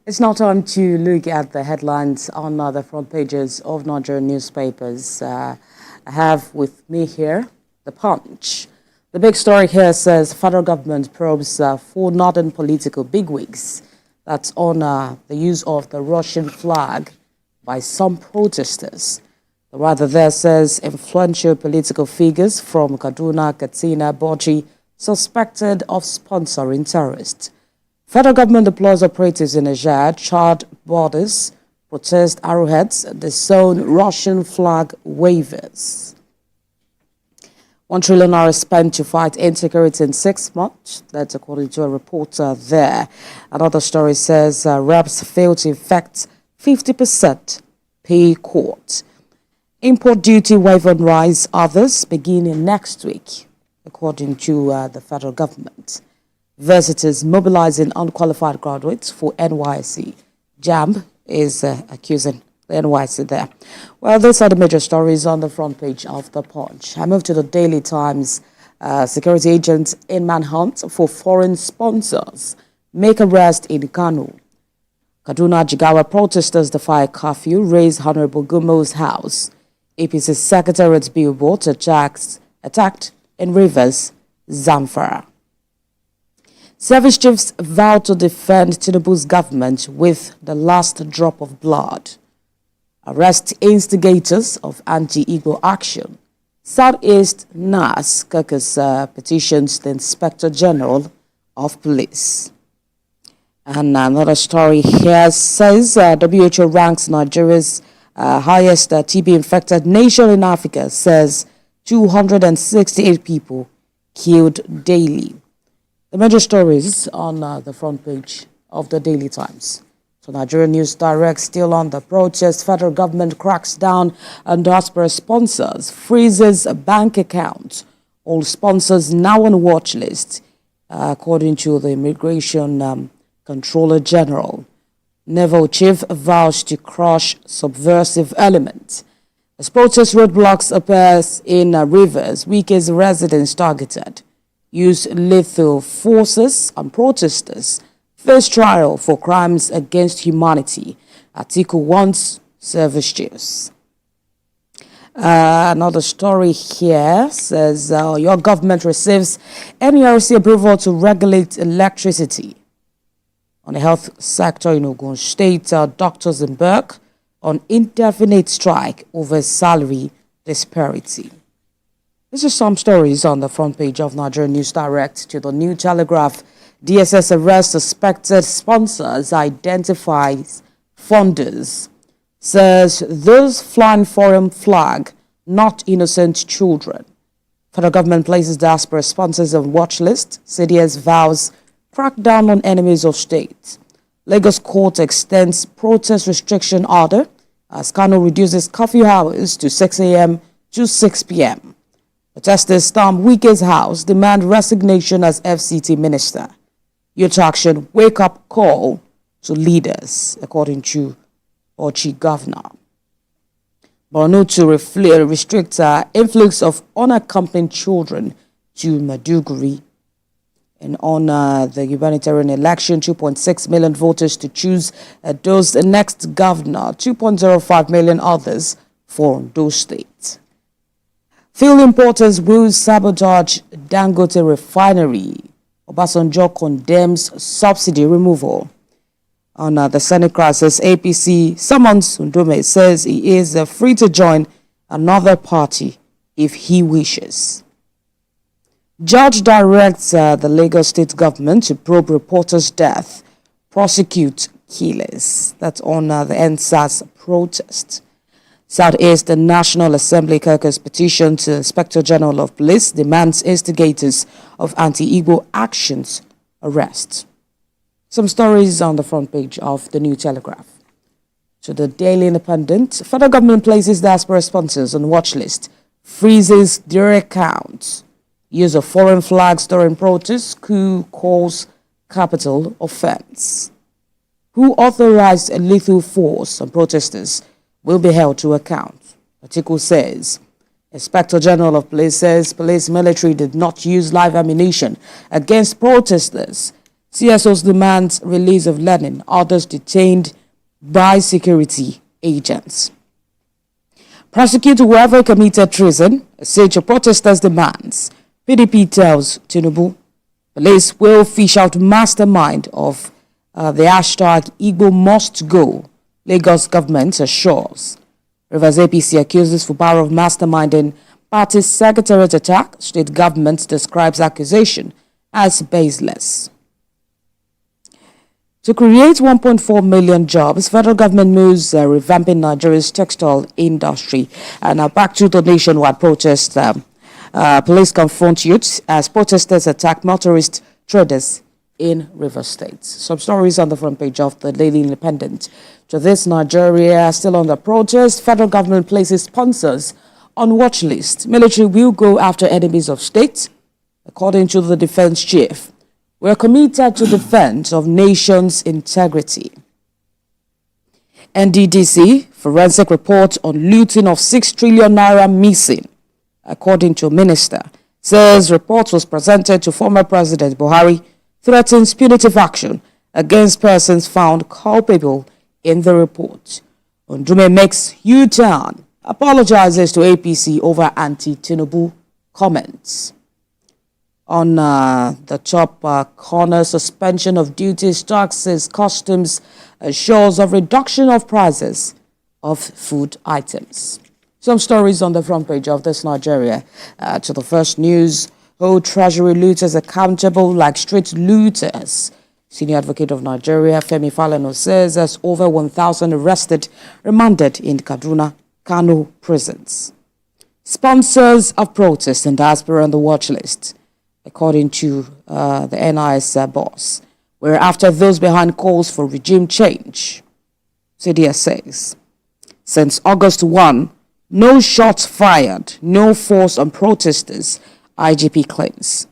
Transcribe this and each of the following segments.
It's now time to look at the headlines on the front pages of Nigerian newspapers. I have with me here the Punch. The big story here says federal government probes 4 northern political bigwigs. That's on the use of the Russian flag by some protesters. The writer there says influential political figures from Kaduna, Katsina, Bauchi suspected of sponsoring terrorists. Federal government deploys operatives in Niger, charred borders, protest arrowheads, disown Russian flag wavers. 1 trillion naira spent to fight insecurity in 6 months. That's according to a reporter there. Another story says reps fail to effect 50% pay court. Import duty waiver on rice others beginning next week, according to the federal government. Universities mobilizing unqualified graduates for NYSC. JAMB is accusing the NYSC there. Well, these are the major stories on the front page of The Punch. I move to the Daily Times. Security agents in manhunt for foreign sponsors make arrest in Kano. Kaduna Jigawa protesters defy curfew, raise Honorable Gumo's house. APC Secretariat's billboard attacked in Rivers, Zamfara. Service chiefs vow to defend Tinubu's government with the last drop of blood. Arrest instigators of anti-Igbo action. Southeast NAS caucus petitions the Inspector General of Police. And another story here says WHO ranks Nigeria's highest TB-infected nation in Africa, says 268 people killed daily. The major stories on the front page of the Daily Times. So Nigerian News Direct still on the protest. Federal government cracks down on Diaspora sponsors, freezes bank accounts. All sponsors now on watch list, according to the Immigration Controller General. Naval Chief vows to crush subversive elements. As protest roadblocks appears in Rivers, Wike's residents targeted. Use lethal forces on protesters. First trial for crimes against humanity. Article 1's service chiefs. Another story here says your government receives NERC approval to regulate electricity. On the health sector in Ogun State, doctors embark on indefinite strike over salary disparity. These are some stories on the front page of Nigerian News Direct. To the New Telegraph, DSS arrests suspected sponsors, identifies funders. Says those flying foreign flag, not innocent children. Federal government places Diaspora sponsors on watch list. CDS vows crackdown on enemies of state. Lagos court extends protest restriction order as Kano reduces curfew hours to 6 a.m. to 6 p.m. Protesters storm Wike's house, demand resignation as FCT minister. Youth action wake-up call to leaders, according to Bauchi governor. Borno to restrict influx of unaccompanied children to Maiduguri. And on the humanitarian election, 2.6 million voters to choose those the next governor, 2.05 million others for those states. Fuel importers will sabotage Dangote refinery. Obasanjo condemns subsidy removal. On the Senate crisis, APC summons Ndome, says he is free to join another party if he wishes. Judge directs the Lagos state government to probe reporter's death, prosecute killers. That's on the NSAS protest. Southeast National Assembly caucus petition to Inspector General of Police demands instigators of anti-Igbo actions arrest. Some stories on the front page of the New Telegraph. To the Daily Independent, federal government places Diaspora sponsors on watch list, freezes their accounts. Use of foreign flags during protests, coup calls capital offense. Who authorized a lethal force on protesters will be held to account. Article says, Inspector General of Police says police military did not use live ammunition against protesters. CSOs demands release of Lenin, others detained by security agents. Prosecute whoever committed treason, a siege of protesters demands. PDP tells Tinubu. Police will fish out mastermind of the hashtag Igbo must go, Lagos government assures. Rivers APC accuses Fubara of masterminding party's secretariat attack. State government describes accusation as baseless. To create 1.4 million jobs, federal government moves revamping Nigeria's textile industry. And now back to the nationwide protest. Police confront youths as protesters attack motorist traders in Rivers State. Some stories on the front page of the Daily Independent. To this, Nigeria still under protest. Federal government places sponsors on watch list. Military will go after enemies of state, according to the defense chief. We are committed to defense of nation's integrity. NDDC forensic report on looting of 6 trillion naira missing, according to minister. Says report was presented to former President Buhari, threatens punitive action against persons found culpable in the report. Ondume makes U-turn, apologizes to APC over anti-Tinubu comments. On the top corner, suspension of duties, taxes, customs assures of reduction of prices of food items. Some stories on the front page of this Nigeria. To the first news, hold treasury looters accountable like street looters. Senior Advocate of Nigeria, Femi Falana, says there's over 1,000 arrested, remanded in Kaduna, Kano prisons. Sponsors of protests and Diaspora on the watch list, according to the NIS boss, where after those behind calls for regime change. CDS says, since August 1, no shots fired, no force on protesters, IGP claims.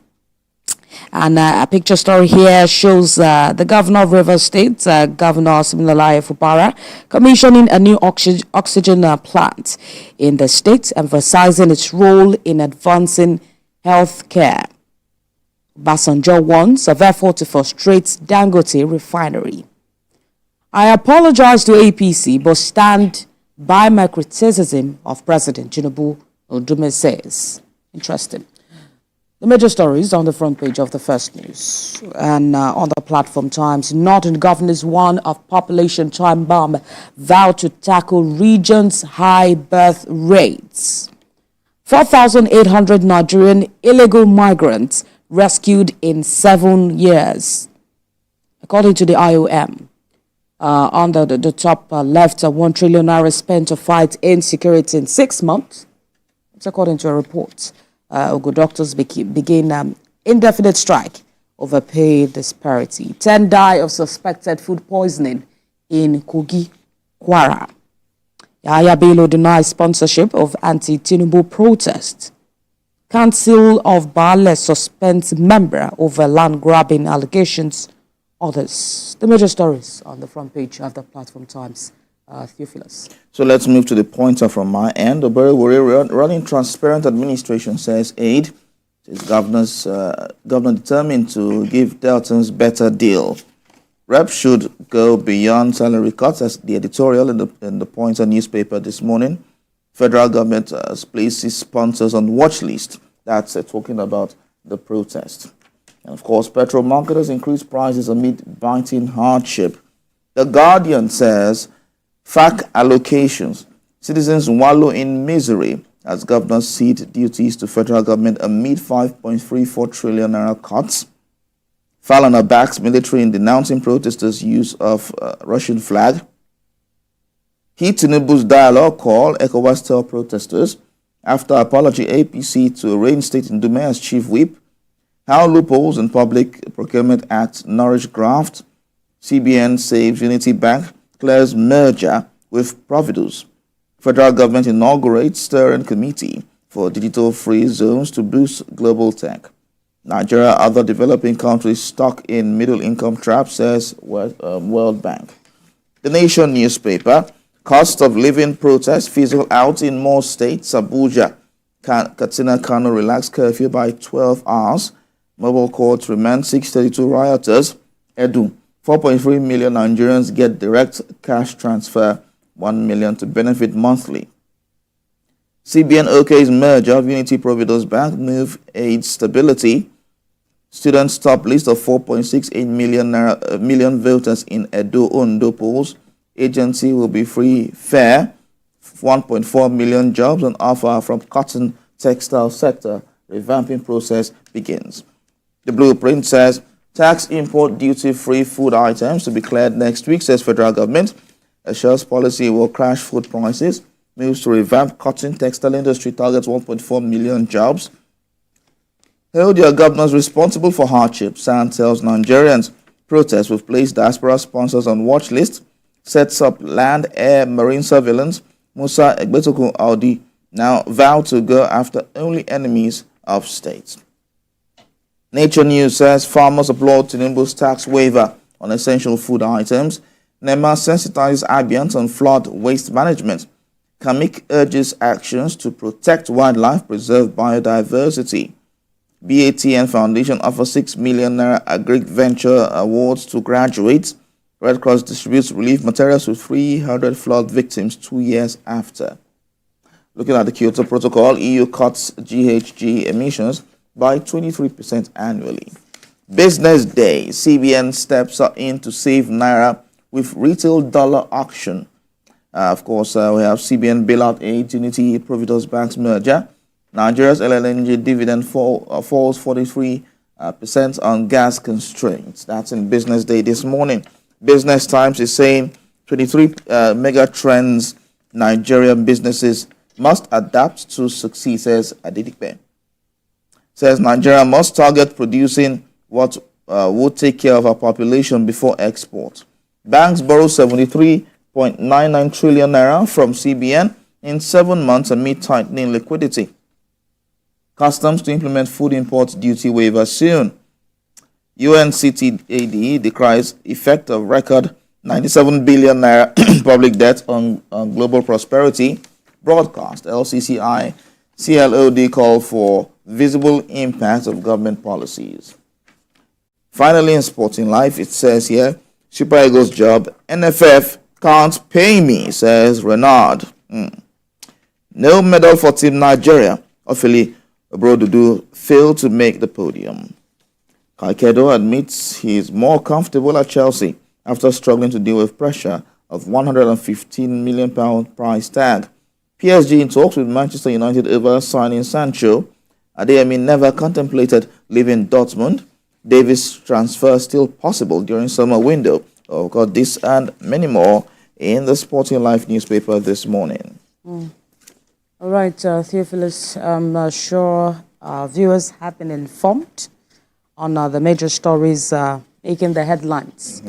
And a picture story here shows the governor of Rivers State, Governor Siminalayi Fubara, commissioning a new oxygen plant in the state, emphasizing its role in advancing health care. Basanjo wants a therefore to frustrate Dangote refinery. I apologize to APC, but stand by my criticism of President Tinubu, Ondume says. Interesting. The major stories on the front page of the first news. And on the platform Times, Northern Governors warn of population time bomb, vow to tackle region's high birth rates. 4,800 Nigerian illegal migrants rescued in 7 years, according to the IOM. On the top left, 1 trillion naira spent to fight insecurity in 6 months. It's according to a report. Ogo doctors begin indefinite strike over pay disparity. 10 die of suspected food poisoning in Kogi, Kwara. Yahaya Bello denies sponsorship of anti-Tinubu protest. Council of Baale suspends member over land grabbing allegations. Others. The major stories on the front page of the platform Times. Theophilus. So let's move to the pointer from my end. Obere running transparent administration says aid is governor determined to give Deltons better deal. Rep should go beyond salary cuts, as the editorial in the Pointer newspaper this morning. Federal government places sponsors on watch list. That's talking about the protest. And of course, petrol marketers increase prices amid biting hardship. The Guardian says FAC allocations. Citizens wallow in misery as governors cede duties to federal government amid 5.34 trillion naira cuts. Falana backs military in denouncing protesters' use of Russian flag. Tinubu's dialogue call, ECOWAS tell protesters. After apology, APC to reinstate Ndume as chief whip. How loopholes in Public Procurement Act nourish graft. CBN saves Unity Bank. Clears merger with Providus. Federal government inaugurates steering committee for digital free zones to boost global tech. Nigeria, other developing countries stuck in middle income trap, says World Bank. The Nation newspaper, cost of living protests fizzle out in more states. Abuja, Katsina, Kano relaxed curfew by 12 hours. Mobile courts remand 632 rioters. Edu, 4.3 million Nigerians get direct cash transfer, 1 million to benefit monthly. CBN OK's merger of Unity Providence Bank move aids stability. Students top list of 4.68 million voters in Edo-Ondo polls. Agency will be free, fair. 1.4 million jobs on offer from cotton textile sector. Revamping process begins. The blueprint says tax import duty-free food items to be cleared next week, says federal government. Assures policy will crash food prices. Moves to revamp cotton textile industry targets 1.4 million jobs. Hold your governors responsible for hardship, SAN tells Nigerians. Protests will place Diaspora sponsors on watch list. Sets up land, air, marine surveillance. Musa Egbetoku Audi now vow to go after only enemies of states. Nature News says farmers applaud Tinubu's tax waiver on essential food items. NEMA sensitizes Abians on flood waste management. Kamik urges actions to protect wildlife, preserve biodiversity. BATN Foundation offers 6 million naira agri venture awards to graduates. Red Cross distributes relief materials to 300 flood victims 2 years after. Looking at the Kyoto Protocol, EU cuts GHG emissions by 23% annually. Business Day, CBN steps in to save Naira with retail dollar auction. Of course, we have CBN bailout aid, Unity Providence Bank's merger. Nigeria's LNG dividend falls 43% on gas constraints. That's in Business Day this morning. Business Times is saying 23 mega trends Nigerian businesses must adapt to succeed, says Adedipe. Says Nigeria must target producing what would take care of our population before export. Banks borrow 73.99 trillion naira from CBN in 7 months amid tightening liquidity. Customs to implement food import duty waiver soon. UNCTAD decries effect of record 97 billion naira public debt on global prosperity. Broadcast LCCI CLOD call for visible impact of government policies. Finally, in sporting life, it says here, Super Eagles job, NFF can't pay me, says Renard. No medal for Team Nigeria. Ofili Obrodudu failed to make the podium. Kaikedo admits he is more comfortable at Chelsea after struggling to deal with pressure of £115 million price tag. PSG in talks with Manchester United over signing Sancho. Adeyemi never contemplated leaving Dortmund. Davis transfer still possible during summer window. Oh, got this and many more in the Sporting Life newspaper this morning. All right, Theophilus, I'm sure viewers have been informed on the major stories making the headlines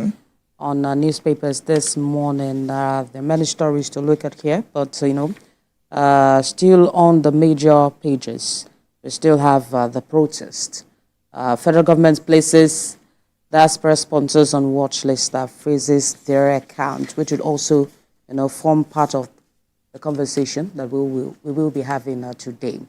on newspapers this morning. There are many stories to look at here, but, still on the major pages, we still have the protest. Federal government places Diaspora sponsors on watch list that freezes their account, which would also, form part of the conversation that we will be having today.